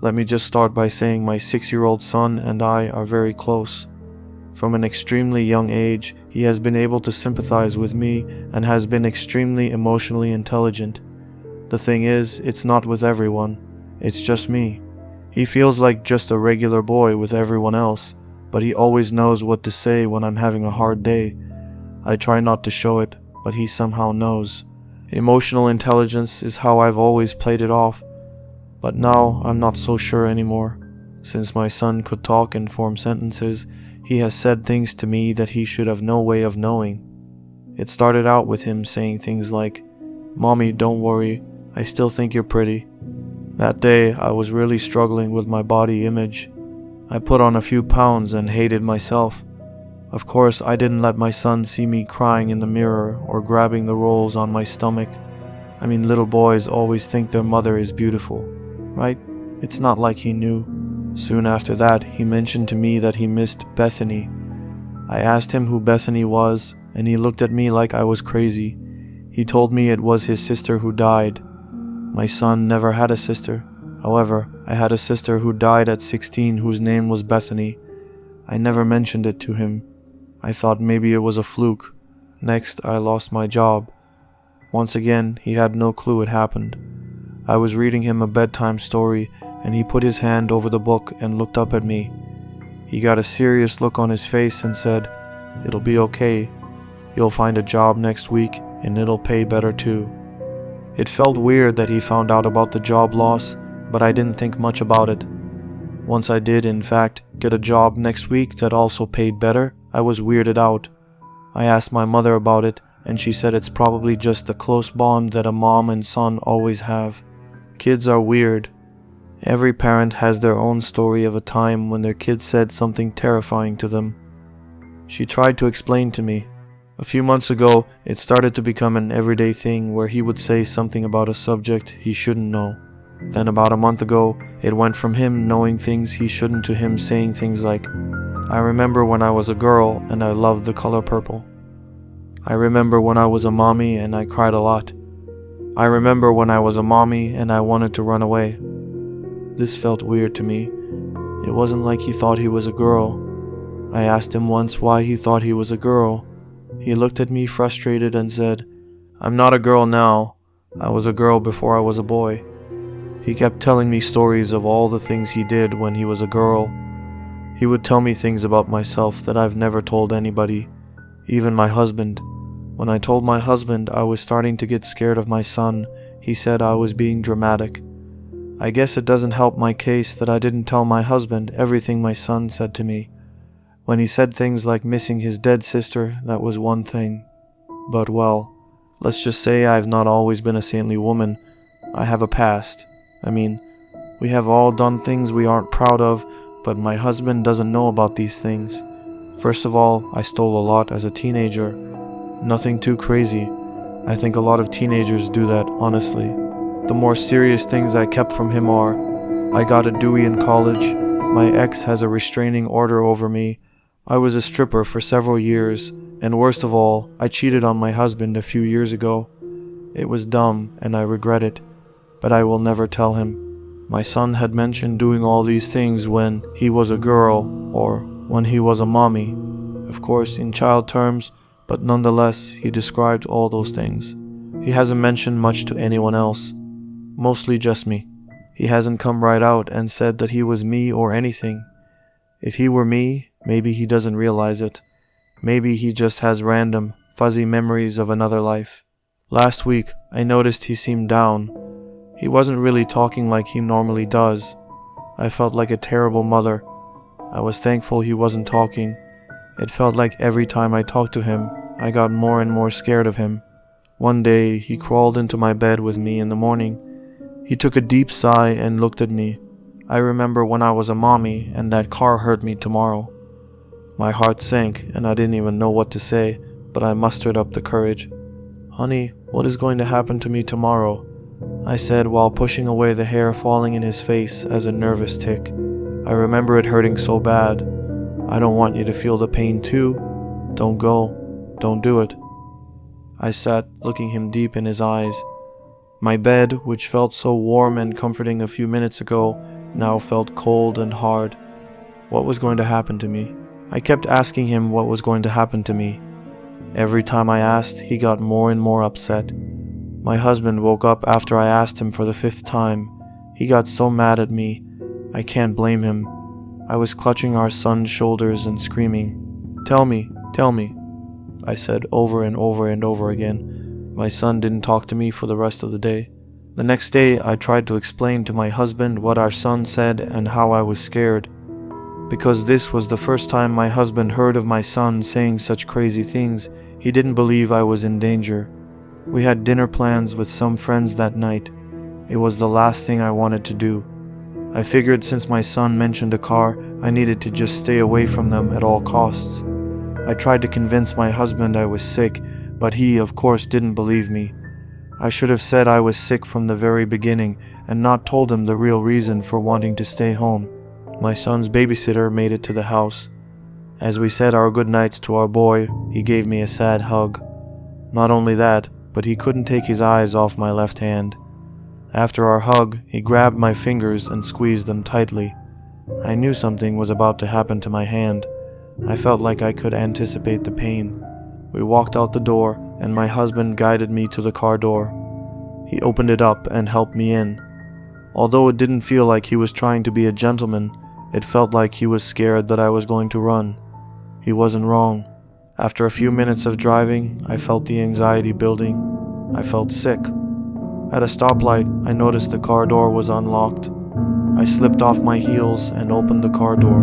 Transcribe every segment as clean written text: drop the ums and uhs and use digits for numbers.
Let me just start by saying my 6-year-old son and I are very close. From an extremely young age, he has been able to sympathize with me and has been extremely emotionally intelligent. The thing is, it's not with everyone. It's just me. He feels like just a regular boy with everyone else, but he always knows what to say when I'm having a hard day. I try not to show it, but he somehow knows. Emotional intelligence is how I've always played it off, but now I'm not so sure anymore. Since my son could talk and form sentences, he has said things to me that he should have no way of knowing. It started out with him saying things like, "Mommy, don't worry, I still think you're pretty." That day, I was really struggling with my body image. I put on a few pounds and hated myself. Of course, I didn't let my son see me crying in the mirror or grabbing the rolls on my stomach. I mean, little boys always think their mother is beautiful, right? It's not like he knew. Soon after that, he mentioned to me that he missed Bethany. I asked him who Bethany was, and he looked at me like I was crazy. He told me it was his sister who died. My son never had a sister. However, I had a sister who died at 16 whose name was Bethany. I never mentioned it to him. I thought maybe it was a fluke. Next, I lost my job. Once again, he had no clue it happened. I was reading him a bedtime story, and he put his hand over the book and looked up at me. He got a serious look on his face and said, "It'll be okay. You'll find a job next week, and it'll pay better too." It felt weird that he found out about the job loss, but I didn't think much about it. Once I did, in fact, get a job next week that also paid better, I was weirded out. I asked my mother about it, and she said it's probably just the close bond that a mom and son always have. Kids are weird. Every parent has their own story of a time when their kid said something terrifying to them. She tried to explain to me. A few months ago, it started to become an everyday thing where he would say something about a subject he shouldn't know. Then about a month ago, it went from him knowing things he shouldn't to him saying things like, "I remember when I was a girl and I loved the color purple. I remember when I was a mommy and I cried a lot. I remember when I was a mommy and I wanted to run away." This felt weird to me. It wasn't like he thought he was a girl. I asked him once why he thought he was a girl. He looked at me frustrated and said, "I'm not a girl now. I was a girl before I was a boy." He kept telling me stories of all the things he did when he was a girl. He would tell me things about myself that I've never told anybody, even my husband. When I told my husband I was starting to get scared of my son, he said I was being dramatic. I guess it doesn't help my case that I didn't tell my husband everything my son said to me. When he said things like missing his dead sister, that was one thing. But well, let's just say I've not always been a saintly woman. I have a past. I mean, we have all done things we aren't proud of, but my husband doesn't know about these things. First of all, I stole a lot as a teenager. Nothing too crazy. I think a lot of teenagers do that, honestly. The more serious things I kept from him are, I got a Dewey in college, my ex has a restraining order over me, I was a stripper for several years, and worst of all, I cheated on my husband a few years ago. It was dumb, and I regret it, but I will never tell him. My son had mentioned doing all these things when he was a girl, or when he was a mommy. Of course, in child terms, but nonetheless, he described all those things. He hasn't mentioned much to anyone else. Mostly just me. He hasn't come right out and said that he was me or anything. If he were me, maybe he doesn't realize it. Maybe he just has random, fuzzy memories of another life. Last week, I noticed he seemed down. He wasn't really talking like he normally does. I felt like a terrible mother. I was thankful he wasn't talking. It felt like every time I talked to him, I got more and more scared of him. One day, he crawled into my bed with me in the morning. He took a deep sigh and looked at me. "I remember when I was a mommy and that car hurt me tomorrow." My heart sank and I didn't even know what to say, but I mustered up the courage. "Honey, what is going to happen to me tomorrow?" I said while pushing away the hair falling in his face as a nervous tic. "I remember it hurting so bad. I don't want you to feel the pain too. Don't go. Don't do it." I sat, looking him deep in his eyes. My bed, which felt so warm and comforting a few minutes ago, now felt cold and hard. What was going to happen to me? I kept asking him what was going to happen to me. Every time I asked, he got more and more upset. My husband woke up after I asked him for the 5th time. He got so mad at me. I can't blame him. I was clutching our son's shoulders and screaming, tell me, I said over and over and over again. My son didn't talk to me for the rest of the day. The next day, I tried to explain to my husband what our son said and how I was scared. Because this was the first time my husband heard of my son saying such crazy things, he didn't believe I was in danger. We had dinner plans with some friends that night. It was the last thing I wanted to do. I figured since my son mentioned a car, I needed to just stay away from them at all costs. I tried to convince my husband I was sick, but he, of course, didn't believe me. I should have said I was sick from the very beginning and not told him the real reason for wanting to stay home. My son's babysitter made it to the house. As we said our goodnights to our boy, he gave me a sad hug. Not only that, but he couldn't take his eyes off my left hand. After our hug, he grabbed my fingers and squeezed them tightly. I knew something was about to happen to my hand. I felt like I could anticipate the pain. We walked out the door, and my husband guided me to the car door. He opened it up and helped me in. Although it didn't feel like he was trying to be a gentleman, it felt like he was scared that I was going to run. He wasn't wrong. After a few minutes of driving, I felt the anxiety building. I felt sick. At a stoplight, I noticed the car door was unlocked. I slipped off my heels and opened the car door.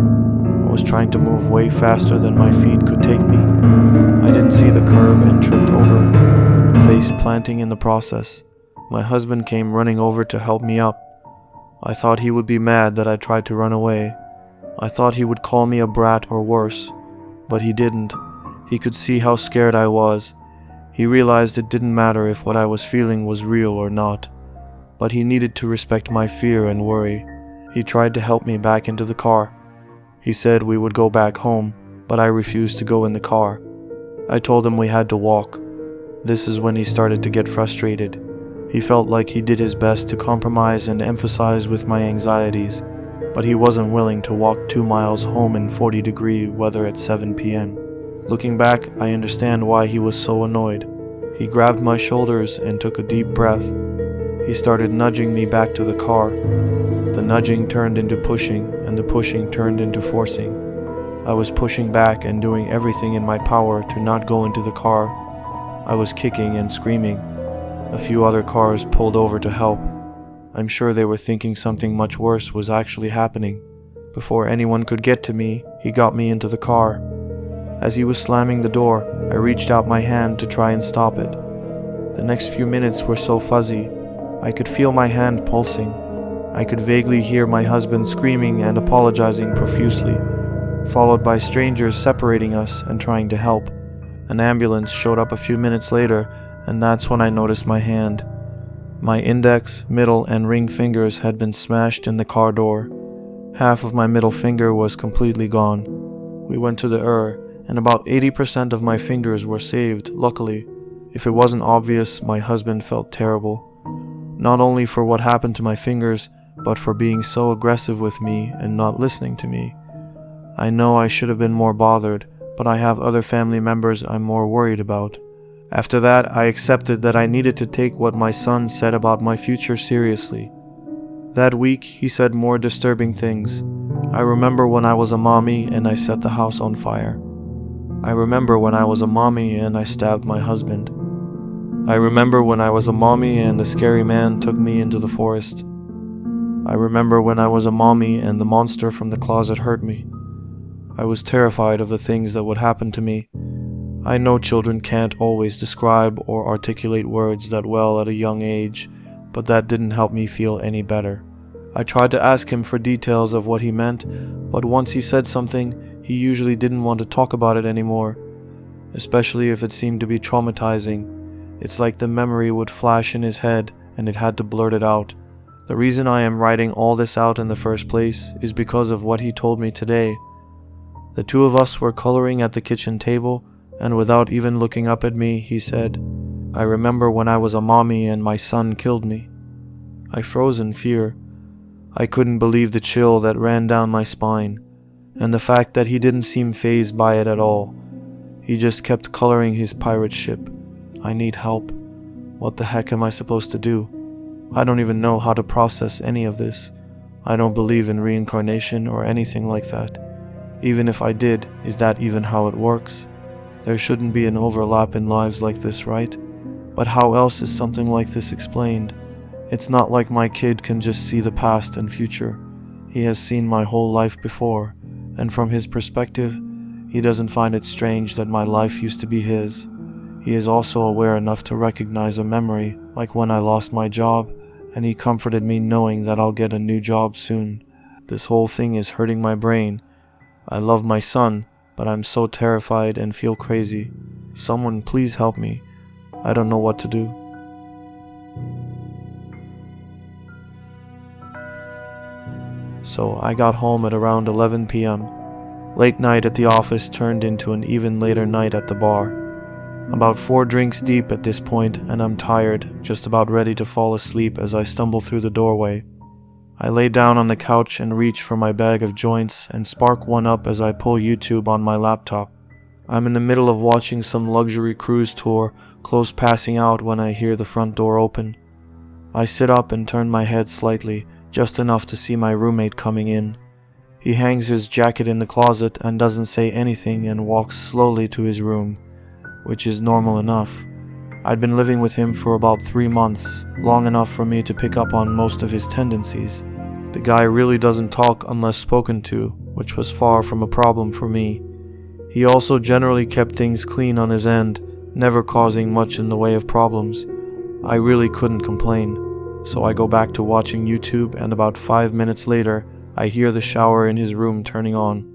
I was trying to move way faster than my feet could take me. I didn't see the curb and tripped over, face planting in the process. My husband came running over to help me up. I thought he would be mad that I tried to run away. I thought he would call me a brat or worse, but he didn't. He could see how scared I was. He realized it didn't matter if what I was feeling was real or not, but he needed to respect my fear and worry. He tried to help me back into the car. He said we would go back home, but I refused to go in the car. I told him we had to walk. This is when he started to get frustrated. He felt like he did his best to compromise and emphasize with my anxieties, but he wasn't willing to walk 2 miles home in 40-degree weather at 7 p.m. Looking back, I understand why he was so annoyed. He grabbed my shoulders and took a deep breath. He started nudging me back to the car. The nudging turned into pushing, and the pushing turned into forcing. I was pushing back and doing everything in my power to not go into the car. I was kicking and screaming. A few other cars pulled over to help. I'm sure they were thinking something much worse was actually happening. Before anyone could get to me, he got me into the car. As he was slamming the door, I reached out my hand to try and stop it. The next few minutes were so fuzzy. I could feel my hand pulsing. I could vaguely hear my husband screaming and apologizing profusely, followed by strangers separating us and trying to help. An ambulance showed up a few minutes later, and that's when I noticed my hand. My index, middle, and ring fingers had been smashed in the car door. Half of my middle finger was completely gone. We went to the and about 80% of my fingers were saved, luckily. If it wasn't obvious, my husband felt terrible. Not only for what happened to my fingers, but for being so aggressive with me and not listening to me. I know I should have been more bothered, but I have other family members I'm more worried about. After that, I accepted that I needed to take what my son said about my future seriously. That week, he said more disturbing things. I remember when I was a mommy and I set the house on fire. I remember when I was a mommy and I stabbed my husband. I remember when I was a mommy and the scary man took me into the forest. I remember when I was a mommy and the monster from the closet hurt me. I was terrified of the things that would happen to me. I know children can't always describe or articulate words that well at a young age, but that didn't help me feel any better. I tried to ask him for details of what he meant, but once he said something, he usually didn't want to talk about it anymore, especially if it seemed to be traumatizing. It's like the memory would flash in his head and it had to blurt it out. The reason I am writing all this out in the first place is because of what he told me today. The two of us were coloring at the kitchen table, and without even looking up at me, he said, "I remember when I was a mommy and my son killed me." I froze in fear. I couldn't believe the chill that ran down my spine, and the fact that he didn't seem fazed by it at all. He just kept coloring his pirate ship. I need help. What the heck am I supposed to do? I don't even know how to process any of this. I don't believe in reincarnation or anything like that. Even if I did, is that even how it works? There shouldn't be an overlap in lives like this, right? But how else is something like this explained? It's not like my kid can just see the past and future. He has seen my whole life before, and from his perspective, he doesn't find it strange that my life used to be his. He is also aware enough to recognize a memory, like when I lost my job, and he comforted me knowing that I'll get a new job soon. This whole thing is hurting my brain. I love my son, but I'm so terrified and feel crazy. Someone please help me. I don't know what to do. So I got home at around 11 p.m. Late night at the office turned into an even later night at the bar. About 4 drinks deep at this point, and I'm tired, just about ready to fall asleep as I stumble through the doorway. I lay down on the couch and reach for my bag of joints and spark one up as I pull YouTube on my laptop. I'm in the middle of watching some luxury cruise tour, close passing out when I hear the front door open. I sit up and turn my head slightly, just enough to see my roommate coming in. He hangs his jacket in the closet and doesn't say anything and walks slowly to his room, which is normal enough. I'd been living with him for about 3 months, long enough for me to pick up on most of his tendencies. The guy really doesn't talk unless spoken to, which was far from a problem for me. He also generally kept things clean on his end, never causing much in the way of problems. I really couldn't complain, so I go back to watching YouTube, and about 5 minutes later, I hear the shower in his room turning on.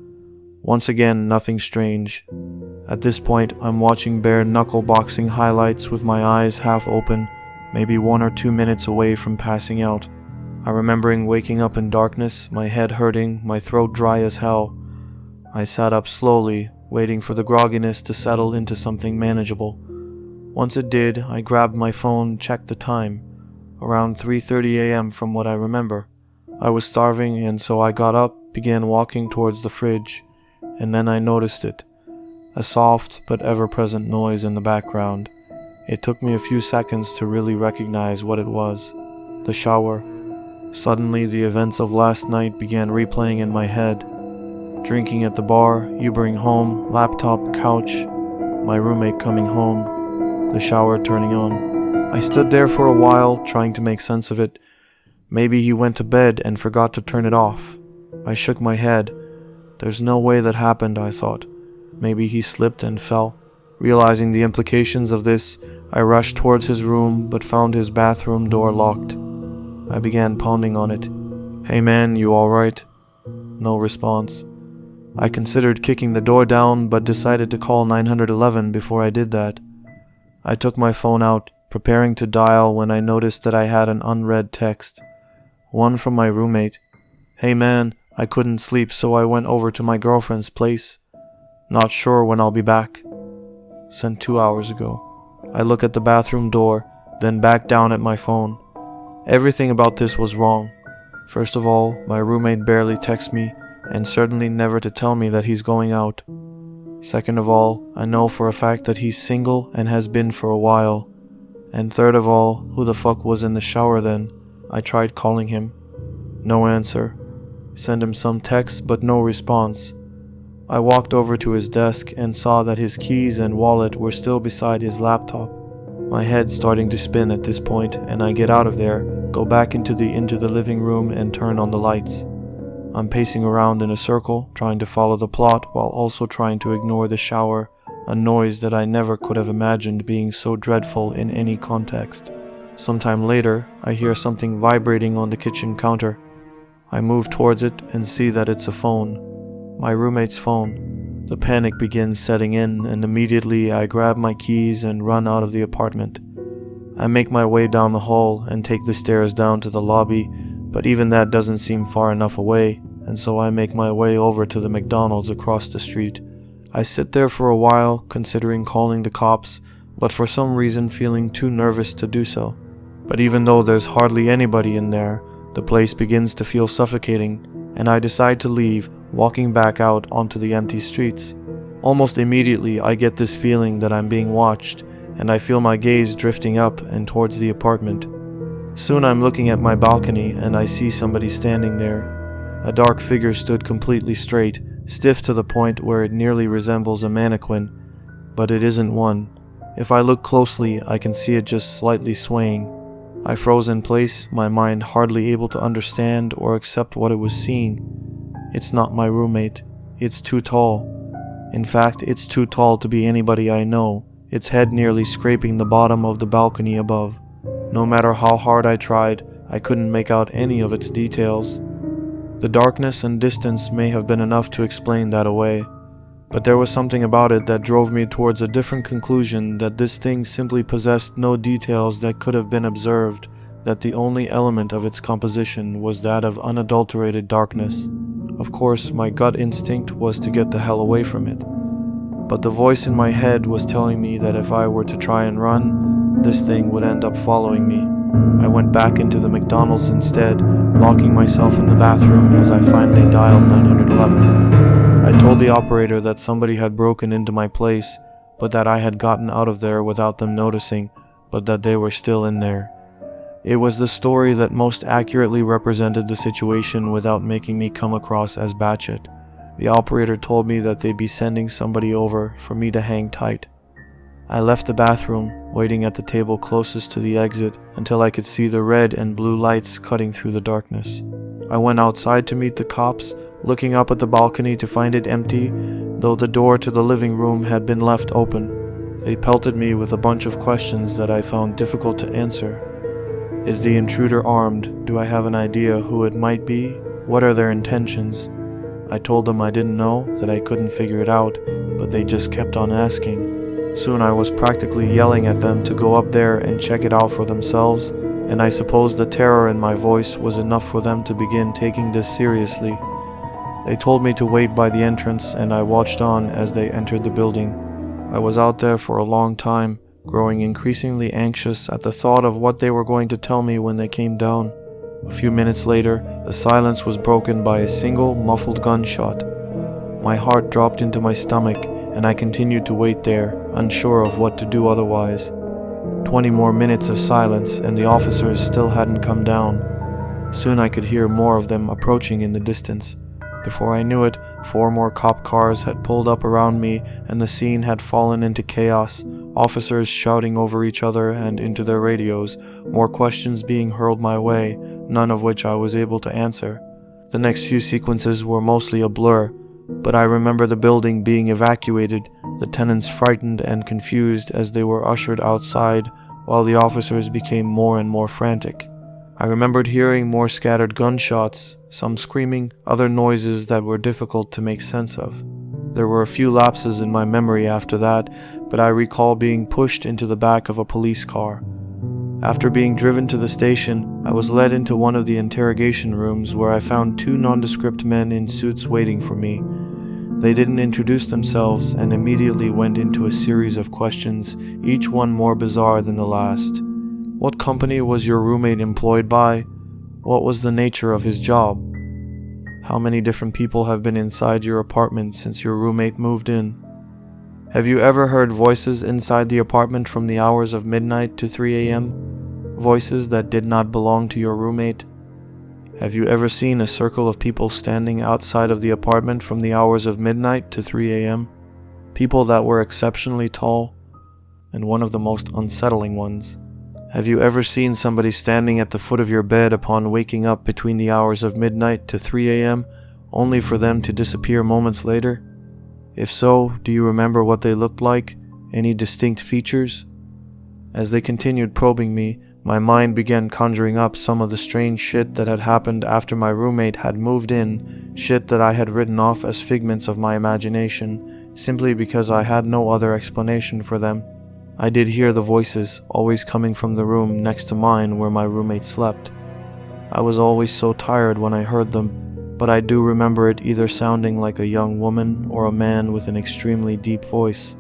Once again, nothing strange. At this point, I'm watching bare knuckle boxing highlights with my eyes half open, maybe 1 or 2 minutes away from passing out. I remembering waking up in darkness, my head hurting, my throat dry as hell. I sat up slowly, waiting for the grogginess to settle into something manageable. Once it did, I grabbed my phone, checked the time. Around 3:30 a.m. from what I remember. I was starving, and so I got up, began walking towards the fridge, and then I noticed it. A soft but ever-present noise in the background. It took me a few seconds to really recognize what it was. The shower. Suddenly, the events of last night began replaying in my head. Drinking at the bar, Ubering home, laptop, couch, my roommate coming home, the shower turning on. I stood there for a while, trying to make sense of it. Maybe he went to bed and forgot to turn it off. I shook my head. There's no way that happened, I thought. Maybe he slipped and fell. Realizing the implications of this, I rushed towards his room but found his bathroom door locked. I began pounding on it. "Hey man, you alright?" No response. I considered kicking the door down but decided to call 911 before I did that. I took my phone out, preparing to dial when I noticed that I had an unread text. One from my roommate. "Hey man, I couldn't sleep so I went over to my girlfriend's place. Not sure when I'll be back." Sent 2 hours ago. I look at the bathroom door, then back down at my phone. Everything about this was wrong. First of all, my roommate barely texts me, and certainly never to tell me that he's going out. Second of all, I know for a fact that he's single and has been for a while. And third of all, who the fuck was in the shower then? I tried calling him. No answer. Sent him some text, but no response. I walked over to his desk and saw that his keys and wallet were still beside his laptop. My head starting to spin at this point, and I get out of there, go back into the living room and turn on the lights. I'm pacing around in a circle, trying to follow the plot while also trying to ignore the shower, a noise that I never could have imagined being so dreadful in any context. Sometime later, I hear something vibrating on the kitchen counter. I move towards it and see that it's a phone. My roommate's phone. The panic begins setting in, and immediately I grab my keys and run out of the apartment. I make my way down the hall and take the stairs down to the lobby, but even that doesn't seem far enough away, and so I make my way over to the McDonald's across the street. I sit there for a while, considering calling the cops, but for some reason feeling too nervous to do so. But even though there's hardly anybody in there, The place begins to feel suffocating, and I decide to leave, walking back out onto the empty streets. Almost immediately, I get this feeling that I'm being watched, and I feel my gaze drifting up and towards the apartment. Soon I'm looking at my balcony, and I see somebody standing there. A dark figure stood completely straight, stiff to the point where it nearly resembles a mannequin, but it isn't one. If I look closely, I can see it just slightly swaying. I froze in place, my mind hardly able to understand or accept what it was seeing. It's not my roommate. It's too tall. In fact, it's too tall to be anybody I know, its head nearly scraping the bottom of the balcony above. No matter how hard I tried, I couldn't make out any of its details. The darkness and distance may have been enough to explain that away, but there was something about it that drove me towards a different conclusion, that this thing simply possessed no details that could have been observed, that the only element of its composition was that of unadulterated darkness. Of course, my gut instinct was to get the hell away from it, but the voice in my head was telling me that if I were to try and run, this thing would end up following me. I went back into the McDonald's instead, locking myself in the bathroom as I finally dialed 911. I told the operator that somebody had broken into my place, but that I had gotten out of there without them noticing, but that they were still in there. It was the story that most accurately represented the situation without making me come across as batshit. The operator told me that they'd be sending somebody over for me to hang tight. I left the bathroom, waiting at the table closest to the exit until I could see the red and blue lights cutting through the darkness. I went outside to meet the cops, looking up at the balcony to find it empty, though the door to the living room had been left open. They pelted me with a bunch of questions that I found difficult to answer. Is the intruder armed? Do I have an idea who it might be? What are their intentions? I told them I didn't know, that I couldn't figure it out, but they just kept on asking. Soon I was practically yelling at them to go up there and check it out for themselves, and I suppose the terror in my voice was enough for them to begin taking this seriously. They told me to wait by the entrance, and I watched on as they entered the building. I was out there for a long time, growing increasingly anxious at the thought of what they were going to tell me when they came down. A few minutes later, the silence was broken by a single muffled gunshot. My heart dropped into my stomach, and I continued to wait there, unsure of what to do otherwise. 20 more minutes of silence, and the officers still hadn't come down. Soon I could hear more of them approaching in the distance. Before I knew it, 4 more cop cars had pulled up around me, and the scene had fallen into chaos, officers shouting over each other and into their radios, more questions being hurled my way, none of which I was able to answer. The next few sequences were mostly a blur, but I remember the building being evacuated, the tenants frightened and confused as they were ushered outside, while the officers became more and more frantic. I remembered hearing more scattered gunshots, some screaming, other noises that were difficult to make sense of. There were a few lapses in my memory after that, but I recall being pushed into the back of a police car. After being driven to the station, I was led into one of the interrogation rooms where I found 2 nondescript men in suits waiting for me. They didn't introduce themselves and immediately went into a series of questions, each one more bizarre than the last. What company was your roommate employed by? What was the nature of his job? How many different people have been inside your apartment since your roommate moved in? Have you ever heard voices inside the apartment from the hours of midnight to 3 a.m.? Voices that did not belong to your roommate? Have you ever seen a circle of people standing outside of the apartment from the hours of midnight to 3 a.m.? People that were exceptionally tall, and one of the most unsettling ones. Have you ever seen somebody standing at the foot of your bed upon waking up between the hours of midnight to 3 a.m., only for them to disappear moments later? If so, do you remember what they looked like? Any distinct features? As they continued probing me, my mind began conjuring up some of the strange shit that had happened after my roommate had moved in, shit that I had written off as figments of my imagination, simply because I had no other explanation for them. I did hear the voices, always coming from the room next to mine where my roommate slept. I was always so tired when I heard them, but I do remember it either sounding like a young woman or a man with an extremely deep voice.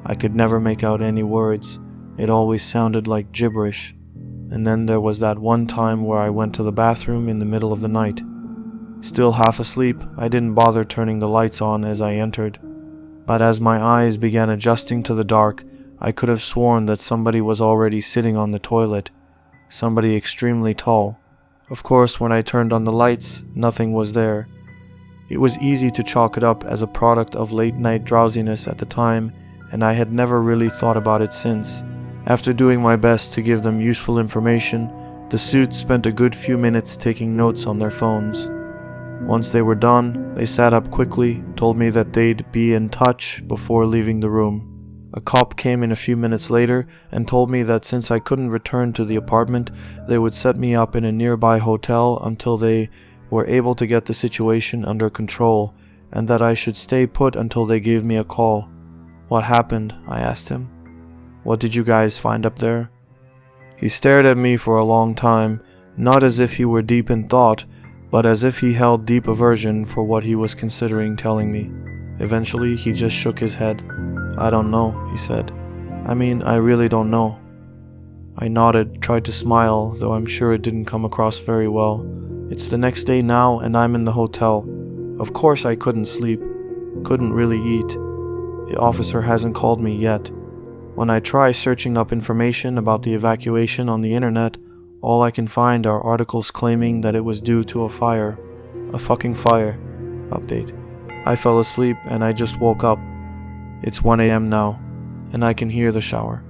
I could never make out any words. It always sounded like gibberish, and then there was that one time where I went to the bathroom in the middle of the night. Still half asleep, I didn't bother turning the lights on as I entered. But as my eyes began adjusting to the dark, I could have sworn that somebody was already sitting on the toilet. Somebody extremely tall. Of course, when I turned on the lights, nothing was there. It was easy to chalk it up as a product of late-night drowsiness at the time, and I had never really thought about it since. After doing my best to give them useful information, the suits spent a good few minutes taking notes on their phones. Once they were done, they sat up quickly, told me that they'd be in touch before leaving the room. A cop came in a few minutes later and told me that since I couldn't return to the apartment, they would set me up in a nearby hotel until they were able to get the situation under control, and that I should stay put until they gave me a call. "What happened?" I asked him. "What did you guys find up there?" He stared at me for a long time, not as if he were deep in thought, but as if he held deep aversion for what he was considering telling me. Eventually, he just shook his head. "I don't know," he said. I really don't know." I nodded, tried to smile, though I'm sure it didn't come across very well. It's the next day now, and I'm in the hotel. Of course I couldn't sleep, couldn't really eat. The officer hasn't called me yet. When I try searching up information about the evacuation on the internet, all I can find are articles claiming that it was due to a fire. A fucking fire. Update. I fell asleep and I just woke up. It's 1 a.m. now, and I can hear the shower.